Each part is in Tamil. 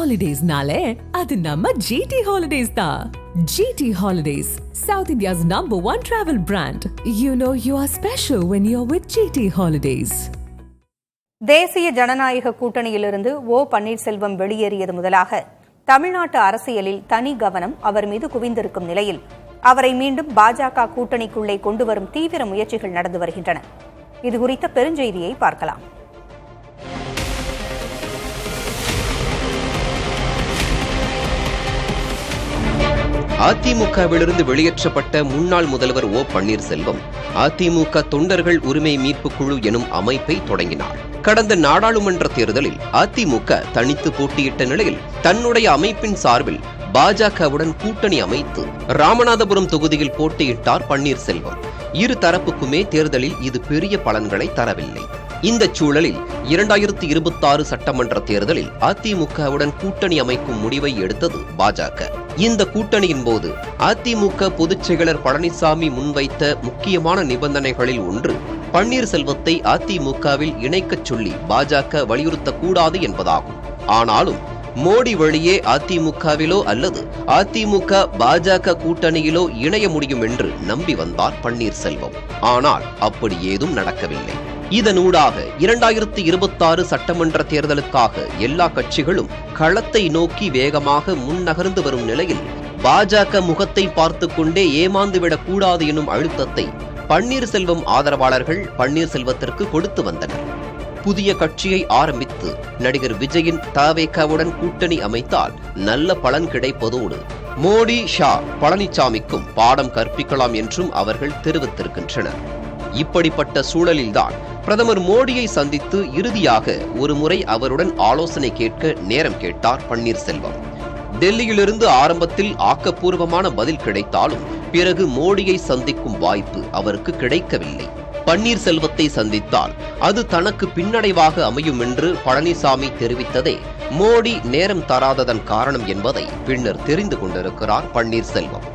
ஹாலிடேஸ்னாலே அது நம்ம ஜிடி ஹாலிடேஸ் தான். GT Holidays, South India's #1 travel brand. You know you are special when you're with GT Holidays. தேசிய ஜனநாயக கூட்டணியிலிருந்து ஓ பன்னீர்செல்வம் வெளியேறியது முதலாக தமிழ்நாட்டு அரசியலில் தனி கவனம் அவர் மீது குவிந்திருக்கும் நிலையில் அவரை மீண்டும் பாஜக கூட்டணிக்குள்ளே கொண்டுவரும் தீவிர முயற்சிகள் நடந்து வருகின்றன. இதுகுறித்த பெருஞ்செய்தியை பார்க்கலாம். அதிமுகவிலிருந்து வெளியேற்றப்பட்ட முன்னாள் முதல்வர் ஓ பன்னீர்செல்வம் அதிமுக தொண்டர்கள் உரிமை மீட்பு குழு எனும் அமைப்பை தொடங்கினார். கடந்த நாடாளுமன்ற தேர்தலில் அதிமுக தனித்து போட்டியிட்ட நிலையில் தன்னுடைய அமைப்பின் சார்பில் பாஜகவுடன் கூட்டணி அமைத்து ராமநாதபுரம் தொகுதியில் போட்டியிட்டார் பன்னீர்செல்வம். இரு தரப்புக்குமே தேர்தலில் இது பெரிய பலன்களை தரவில்லை. இந்த சூழலில் 2026 சட்டமன்ற தேர்தலில் அதிமுகவுடன் கூட்டணி அமைக்கும் முடிவை எடுத்தது பாஜக. இந்த கூட்டணியின் போது அதிமுக பொதுச் செயலர் பழனிசாமி முன்வைத்த முக்கியமான நிபந்தனைகளில் ஒன்று பன்னீர்செல்வத்தை அதிமுகவில் இணைக்கச் சொல்லி பாஜக வலியுறுத்தக்கூடாது என்பதாகும். ஆனாலும் மோடி வழியே அதிமுகவிலோ அல்லது அதிமுக பாஜக கூட்டணியிலோ இணைய முடியும் என்று நம்பி வந்தார் பன்னீர்செல்வம். ஆனால் அப்படி ஏதும் நடக்கவில்லை. இதனூடாக 2026 சட்டமன்ற தேர்தலுக்காக எல்லா கட்சிகளும் களத்தை நோக்கி வேகமாக முன்னகர்ந்து வரும் நிலையில் பாஜக முகத்தை பார்த்து கொண்டே ஏமாந்துவிடக் கூடாது எனும் அழுத்தத்தை பன்னீர்செல்வம் ஆதரவாளர்கள் பன்னீர்செல்வத்திற்கு கொடுத்து வந்தனர். புதிய கட்சியை ஆரம்பித்து நடிகர் விஜயின் தவேகவுடன் கூட்டணி அமைத்தால் நல்ல பலன் கிடைப்பதோடு மோடி, ஷா, பழனிசாமிக்கும் பாடம் கற்பிக்கலாம் என்றும் அவர்கள் தெரிவித்திருக்கின்றனர். இப்படிப்பட்ட சூழலில்தான் பிரதமர் மோடியை சந்தித்து இறுதியாக ஒருமுறை அவருடன் ஆலோசனை கேட்க நேரம் கேட்டார் பன்னீர்செல்வம். டெல்லியிலிருந்து ஆரம்பத்தில் ஆக்கப்பூர்வமான பதில் கிடைத்தாலும் பிறகு மோடியை சந்திக்கும் வாய்ப்பு அவருக்கு கிடைக்கவில்லை. பன்னீர்செல்வத்தை சந்தித்தால் அது தனக்கு பின்னடைவாக அமையும் என்று பழனிசாமி தெரிவித்ததே மோடி நேரம் தராததன் காரணம் என்பதை பின்னர் தெரிந்து கொண்டிருக்கிறார் பன்னீர்செல்வம்.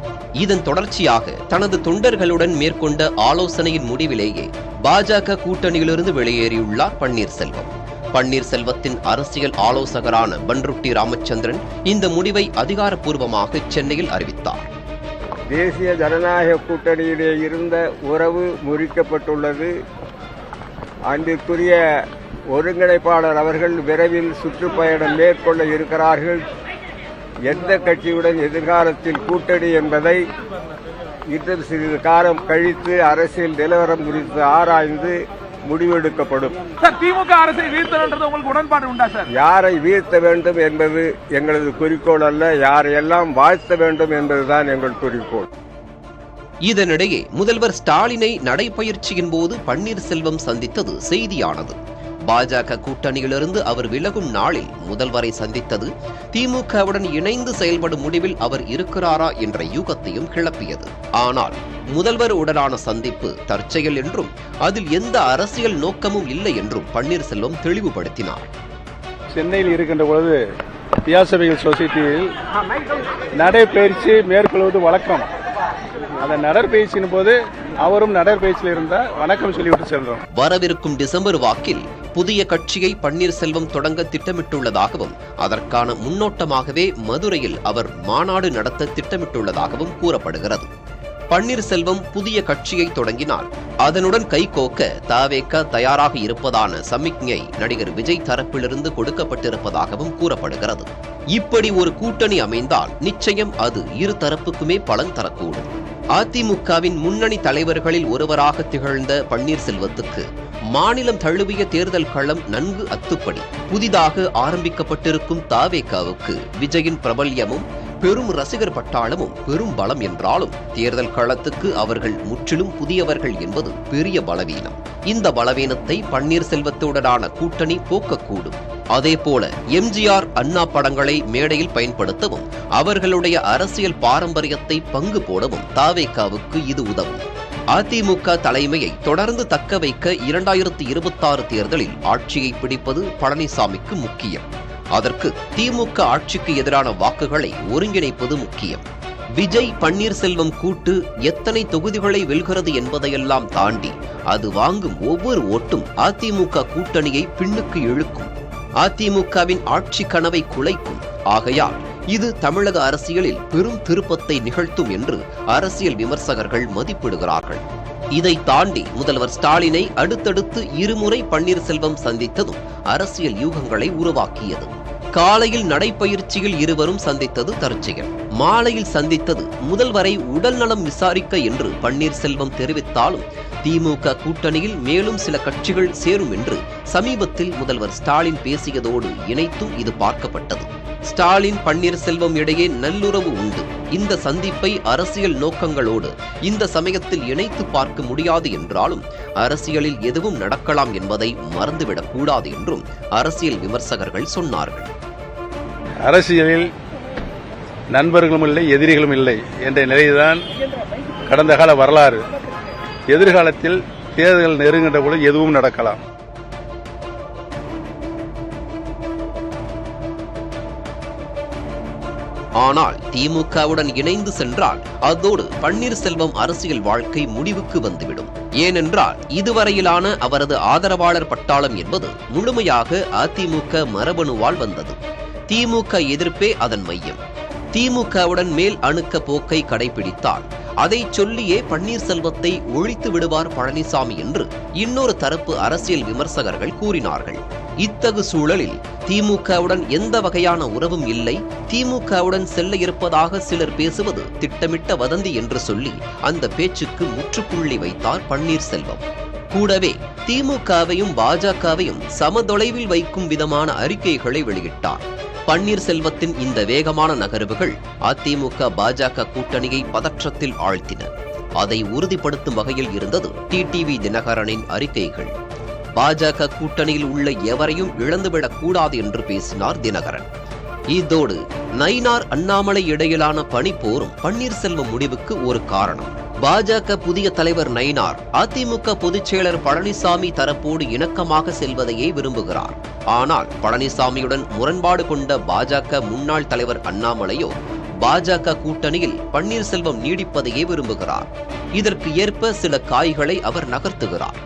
இதன் தொடர்ச்சியாக தனது தொண்டர்களுடன் மேற்கொண்ட ஆலோசனையின் முடிவிலேயே பாஜக கூட்டணியிலிருந்து வெளியேறியுள்ளார் பன்னீர்செல்வம். பன்னீர்செல்வத்தின் அரசியல் ஆலோசகரான பன்ருட்டி ராமச்சந்திரன் இந்த முடிவை அதிகாரப்பூர்வமாக சென்னையில் அறிவித்தார். தேசிய ஜனநாயக கூட்டணியிலே இருந்த உறவு முறிக்கப்பட்டுள்ளது. அன்பிற்குரிய ஒருங்கிணைப்பாளர் அவர்கள் விரைவில் சுற்றுப்பயணம் மேற்கொள்ள இருக்கிறார்கள். எந்த கட்சியுடன் எதிர்காலத்தில் கூட்டணி என்பதை இன்னும் சிறிது காலம் கழித்து அரசியல் நிலவரம் குறித்து ஆராய்ந்து முடிவெடுக்கப்படும். திமுக அரசை வீழ்த்தல் உங்களுக்கு உடன்பாடு உண்டா சார்? யாரை வீழ்த்த வேண்டும் என்பது எங்களது குறிக்கோள் அல்ல, யாரையெல்லாம் வாழ்த்த வேண்டும் என்பதுதான் எங்கள் குறிக்கோள். இதனிடையே முதல்வர் ஸ்டாலினை நடைபயிற்சியின் போது பன்னீர்செல்வம் சந்தித்தது செய்தியானது. பாஜக கூட்டணியிலிருந்து அவர் விலகும் நாளில் முதல்வரை சந்தித்தது திமுகவுடன் இணைந்து செயல்படும் முடிவில் அவர் இருக்கிறாரா என்ற யூகத்தையும் கிளப்பியது. ஆனால் முதல்வர் உடனான சந்திப்பு தற்செயல் என்றும் அதில் எந்த அரசியல் நோக்கமும் இல்லை என்றும் பன்னீர்செல்வம் தெளிவுபடுத்தினார். சென்னையில் இருக்கின்ற பொழுது தியாசபைகள் சொசைட்டியில் நடைபயிற்சி மேற்கொள்வது வழக்கம். அந்த நடைபயிற்சியின் போது அவரும் நடைபயிற்சியில் இருந்தால் வணக்கம் சொல்லிவிட்டு சென்றோம். வரவிருக்கும் டிசம்பர் வாக்கில் புதிய கட்சியை பன்னீர்செல்வம் தொடங்க திட்டமிட்டுள்ளதாகவும் அதற்கான முன்னோட்டமாகவே மதுரையில் அவர் மாநாடு நடத்த திட்டமிட்டுள்ளதாகவும் கூறப்படுகிறது. பன்னீர்செல்வம் புதிய கட்சியை தொடங்கினால் அதனுடன் கைகோக்க தவேக தயாராக இருப்பதான சமிக்ஞை நடிகர் விஜய் தரப்பிலிருந்து கொடுக்கப்பட்டிருப்பதாகவும் கூறப்படுகிறது. இப்படி ஒரு கூட்டணி அமைந்தால் நிச்சயம் அது இரு தரப்புக்குமே பலன் தரக்கூடும். அதிமுகவின் முன்னணி தலைவர்களில் ஒருவராக திகழ்ந்த பன்னீர்செல்வத்துக்கு மாநிலம் தழுவிய தேர்தல் களம் நன்கு அத்துப்படி. புதிதாக ஆரம்பிக்கப்பட்டிருக்கும் தவேகவுக்கு விஜயின் பிரபல்யமும் பெரும் ரசிகர் பட்டாளமும் பெரும் பலம் என்றாலும் தேர்தல் களத்துக்கு அவர்கள் முற்றிலும் புதியவர்கள் என்பது பெரிய பலவீனம். இந்த பலவீனத்தை பன்னீர்செல்வத்துடனான கூட்டணி போக்கக்கூடும். அதேபோல எம்ஜிஆர், அண்ணா படங்களை மேடையில் பயன்படுத்தவும் அவர்களுடைய அரசியல் பாரம்பரியத்தை பங்கு போடவும் தவேகவுக்கு இது உதவும். அதிமுக தலைமையை தொடர்ந்து தக்க வைக்க 2026 தேர்தலில் ஆட்சியை பிடிப்பது பழனிசாமிக்கு முக்கியம். அதற்கு திமுக ஆட்சிக்கு எதிரான வாக்குகளை ஒருங்கிணைப்பது முக்கியம். விஜய் பன்னீர்செல்வம் கூட்டு எத்தனை தொகுதிகளை வெல்கிறது என்பதையெல்லாம் தாண்டி அது வாங்கும் ஒவ்வொரு ஓட்டும் அதிமுக கூட்டணியை பின்னுக்கு இழுக்கும். அதிமுகவின் ஆட்சி கனவை குலைக்கும். ஆகையால் இது தமிழக அரசியலில் பெரும் திருப்பத்தை நிகழ்த்தும் என்று அரசியல் விமர்சகர்கள் மதிப்பிடுகிறார்கள். இதை தாண்டி முதல்வர் ஸ்டாலினை அடுத்தடுத்து இருமுறை பன்னீர்செல்வம் சந்தித்ததும் அரசியல் யூகங்களை உருவாக்கியது. காலையில் நடைப்பயிற்சியில் இருவரும் சந்தித்தது தற்செயல். மாலையில் சந்தித்தது முதல்வரை உடல்நலம் விசாரிக்க என்று பன்னீர்செல்வம் தெரிவித்தாலும் திமுக கூட்டணியில் மேலும் சில கட்சிகள் சேரும் என்று சமீபத்தில் முதல்வர் ஸ்டாலின் பேசியதோடு இணைத்தும் இது பார்க்கப்பட்டது. ஸ்டாலின் பன்னீர்செல்வம் இடையே நல்லுறவு உண்டு. இந்த சந்திப்பை அரசியல் நோக்கங்களோடு இந்த சமயத்தில் இணைத்து பார்க்க முடியாது என்றாலும் அரசியலில் எதுவும் நடக்கலாம் என்பதை மறந்துவிடக் கூடாது என்றும் அரசியல் விமர்சகர்கள் சொன்னார்கள். அரசியலில் நண்பர்களும் இல்லை, எதிரிகளும் இல்லை என்ற நிலைதான் கடந்த கால வரலாறு. எதிர்காலத்தில் தேர்தல் நெருங்கின்ற பொழுது எதுவும் நடக்கலாம். ஆனால் திமுகவுடன் இணைந்து சென்றால் அதோடு பன்னீர்செல்வம் அரசியல் வாழ்க்கை முடிவுக்கு வந்துவிடும். ஏனென்றால் இதுவரையிலான அவரது ஆதரவாளர் பட்டாளம் என்பது முழுமையாக அதிமுக மரபணுவால் வந்தது. திமுக எதிர்ப்பே அதன் மையம். திமுகவுடன் மேல் அணுக்க போக்கை கடைபிடித்தால் அதை சொல்லியே பன்னீர்செல்வத்தை ஒழித்து விடுவார் பழனிசாமி என்று இன்னொரு தரப்பு அரசியல் விமர்சகர்கள் கூறினார்கள். இத்தகு சூழலில் திமுகவுடன் எந்த வகையான உறவும் இல்லை, திமுகவுடன் செல்ல இருப்பதாக சிலர் பேசுவது திட்டமிட்ட வதந்தி என்று சொல்லி அந்த பேச்சுக்கு முற்றுப்புள்ளி வைத்தார் பன்னீர்செல்வம். கூடவே திமுகவையும் பாஜகவையும் சமதொலைவில் வைக்கும் விதமான அறிக்கைகளை வெளியிட்டார். பன்னீர்செல்வத்தின் இந்த வேகமான நகர்வுகள் அதிமுக பாஜக கூட்டணியை பதற்றத்தில் ஆழ்த்தின. அதை உறுதிப்படுத்தும் வகையில் இருந்தது டிடிவி தினகரனின் அறிக்கைகள். பாஜக கூட்டணியில் உள்ள எவரையும் இழந்துவிடக் கூடாது என்று பேசினார் தினகரன். இதோடு நயினார் அண்ணாமலை இடையிலான பனிப்போரும் பன்னீர்செல்வம் முடிவுக்கு ஒரு காரணம். பாஜக புதிய தலைவர் நயினார் அதிமுக பொதுச்செயலர் பழனிசாமி தரப்போடு இணக்கமாக செல்வதையே விரும்புகிறார். ஆனால் பழனிசாமியுடன் முரண்பாடு கொண்ட பாஜக முன்னாள் தலைவர் அண்ணாமலையோ பாஜக கூட்டணியில் பன்னீர்செல்வம் நீடிப்பதையே விரும்புகிறார். இதற்கு ஏற்ப சில காய்களை அவர் நகர்த்துகிறார்.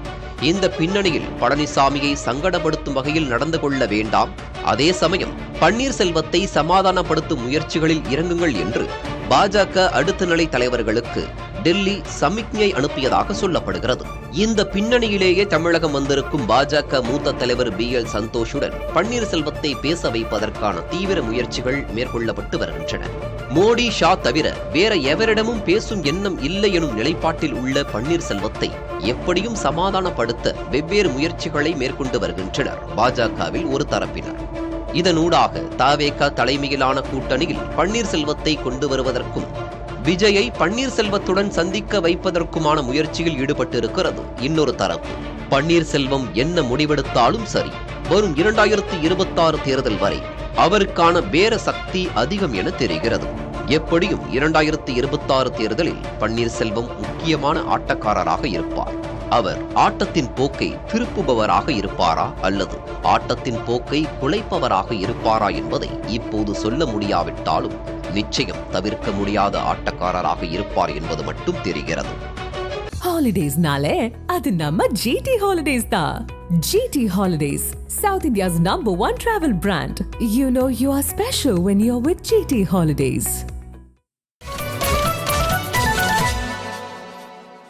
இந்த பின்னணியில் பழனிசாமியை சங்கடப்படுத்தும் வகையில் நடந்து கொள்ள வேண்டாம், அதே சமயம் பன்னீர்செல்வத்தை சமாதானப்படுத்தும் முயற்சிகளில் இறங்குங்கள் என்று பாஜக அடுத்த நிலை தலைவர்களுக்கு டெல்லி சமிக்ஞை அனுப்பியதாக சொல்லப்படுகிறது. இந்த பின்னணியிலேயே தமிழகம் வந்திருக்கும் பாஜக மூத்த தலைவர் BL சந்தோஷுடன் பன்னீர்செல்வத்தை பேச வைப்பதற்கான தீவிர முயற்சிகள் மேற்கொள்ளப்பட்டு வருகின்றன. மோடி, ஷா தவிர வேற எவரிடமும் பேசும் எண்ணம் இல்லை எனும் நிலைப்பாட்டில் உள்ள பன்னீர்செல்வத்தை எப்படியும் சமாதானப்படுத்த வெவ்வேறு முயற்சிகளை மேற்கொண்டு வருகின்றனர் பாஜகவில் ஒரு தரப்பினர். இதனூடாக தவேக தலைமையிலான கூட்டணியில் பன்னீர்செல்வத்தை கொண்டு வருவதற்கும் விஜயை பன்னீர்செல்வத்துடன் சந்திக்க வைப்பதற்குமான முயற்சியில் ஈடுபட்டிருக்கிறது இன்னொரு தரப்பு. பன்னீர்செல்வம் என்ன முடிவெடுத்தாலும் சரி, வரும் 2026 தேர்தல் வரை அவருக்கான பேர சக்தி அதிகம் என தெரிகிறது. எப்படியும் 2026 தேர்தலில் பன்னீர்செல்வம் முக்கியமான ஆட்டக்காரராக இருப்பார். அவர் ஆட்டத்தின் போக்கை திருப்புபவராக இருப்பாரா அல்லது ஆட்டத்தின் போக்கை குலைப்பவராக இருப்பாரா என்பதை இப்போது சொல்ல முடியாவிட்டாலும் நிச்சயம் தவிர்க்க முடியாத ஆட்டக்காரராக இருப்பார் என்பது மட்டும் தெரிகிறது. ஹாலிடேஸ்னாலே அது நம்ம GT Holidays தான். GT Holidays, South India's #1 travel brand. You know you are special when you're with GT Holidays.